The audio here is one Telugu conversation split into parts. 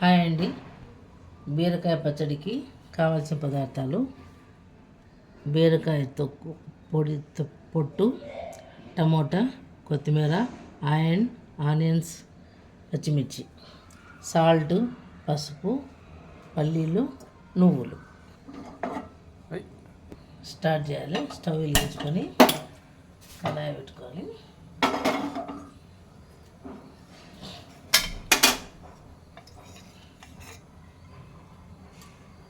హాయ్ అండి. బీరకాయ పచ్చడికి కావాల్సిన పదార్థాలు: బీరకాయ తొక్కు, పొట్టు, టమోటా, కొత్తిమీర, ఆనియన్స్, పచ్చిమిర్చి, సాల్ట్, పసుపు, పల్లీలు, నువ్వులు. స్టార్ట్ చేయాలి. స్టవ్ వెలిగించుకొని కళాయి పెట్టుకొని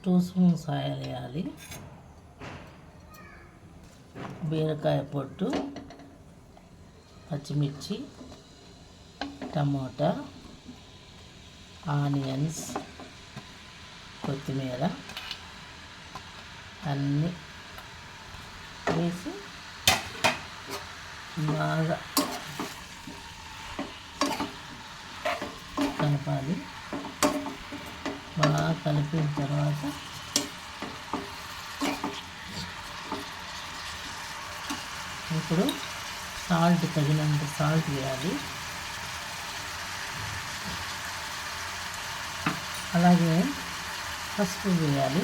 టూ స్పూన్స్ ఆయిల్ వేయాలి. బీరకాయ పొట్టు, పచ్చిమిర్చి, టమోటా, ఆనియన్స్, కొత్తిమీర అన్నీ వేసి బాగా కలపాలి. బాగా కలిపిన తర్వాత ఇప్పుడు సాల్ట్, తగినంత సాల్ట్ వేయాలి. అలాగే పసుపు వేయాలి.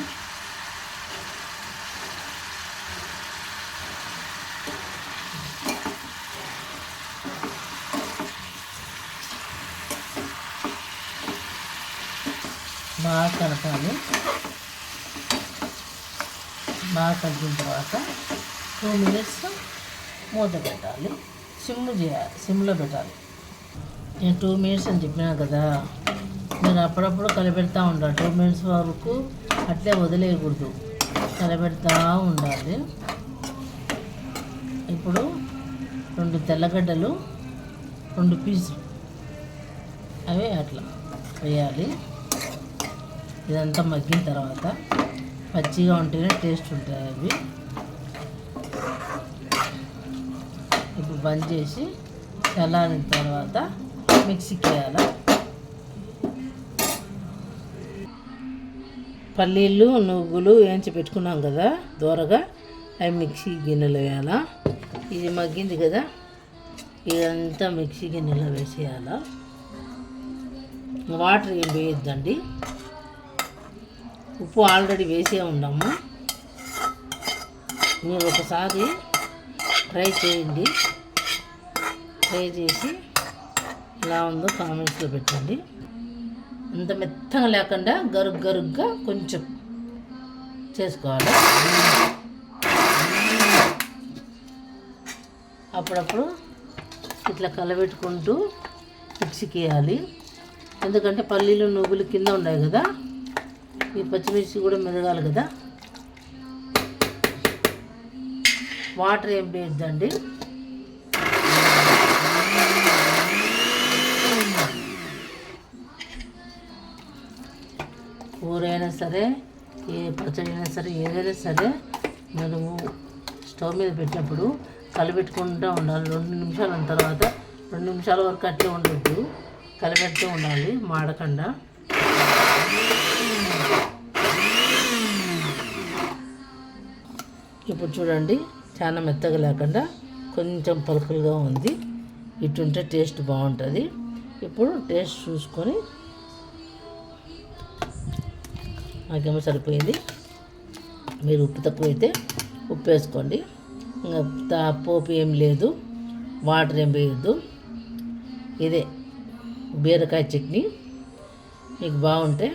బాగా కలపాలి. బాగా కలిపిన తర్వాత 2 minutes మూత పెట్టాలి. సిమ్లో పెట్టాలి. నేను 2 minutes అని చెప్పినా కదా, మీరు అప్పుడప్పుడు కలిపెడతా ఉండాలి. 2 minutes వరకు అట్లే వదిలేయకూడదు, కలిపెడతా ఉండాలి. ఇప్పుడు 2 తెల్లగడ్డలు, 2 పీసులు అవి అట్లా వేయాలి. ఇదంతా మగ్గిన తర్వాత పచ్చిగా ఉంటేనే టేస్ట్ ఉంటాయి అవి. ఇప్పుడు బంద్ చేసి చల్లారిన తర్వాత మిక్సీకి వేయాలి. పల్లీలు, నువ్వులు వేయించి పెట్టుకున్నాం కదా దూరగా, అవి మిక్సీ గిన్నెలో వేయాలా. ఇది మగ్గింది కదా, ఇదంతా మిక్సీ గిన్నెలో వేసేయాలా. వాటర్ ఏం వేయొద్దండి. ఉప్పు ఆల్రెడీ వేసే ఉన్నాము. మీరు ఒకసారి ట్రై చేయండి. ట్రై చేసి ఎలా ఉందో కామెంట్స్లో పెట్టండి. అంత మెత్తగా లేకుండా గరుగ్గా కొంచెం చేసుకోవాలి. అప్పుడప్పుడు ఇట్లా కలబెట్టుకుంటూ మిక్సీకి వేయాలి. ఎందుకంటే పల్లీలు, నువ్వులు కింద ఉన్నాయి కదా, ఈ పచ్చిమిర్చి కూడా మెదగాలి కదా. వాటర్ ఏం వేయద్దండి. కూరైనా సరే, ఏ పచ్చడి అయినా సరే, ఏదైనా సరే మనము స్టవ్ మీద పెట్టినప్పుడు కలిపెట్టుకుంటూ ఉండాలి. 2 నిమిషాల తర్వాత 2 నిమిషాల వరకు అట్లే ఉండొద్దు, కలిపెడుతూ ఉండాలి మాడకుండా. ఇప్పుడు చూడండి, చాలా మెత్తగా లేకుండా కొంచెం పలుకులుగా ఉంది. ఇటుంటే టేస్ట్ బాగుంటుంది. ఇప్పుడు టేస్ట్ చూసుకొని నాకేమో సరిపోయింది. మీరు ఉప్పు తక్కువైతే ఉప్పు వేసుకోండి. ఇంకా పోపు ఏం లేదు, వాటర్ ఏం వేయద్దు. ఇదే బీరకాయ చట్నీ. మీకు బాగుంటే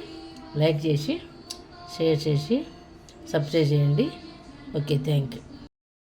లైక్ చేసి, షేర్ చేసి, సబ్స్క్రైబ్ చేయండి. Okay, thank you.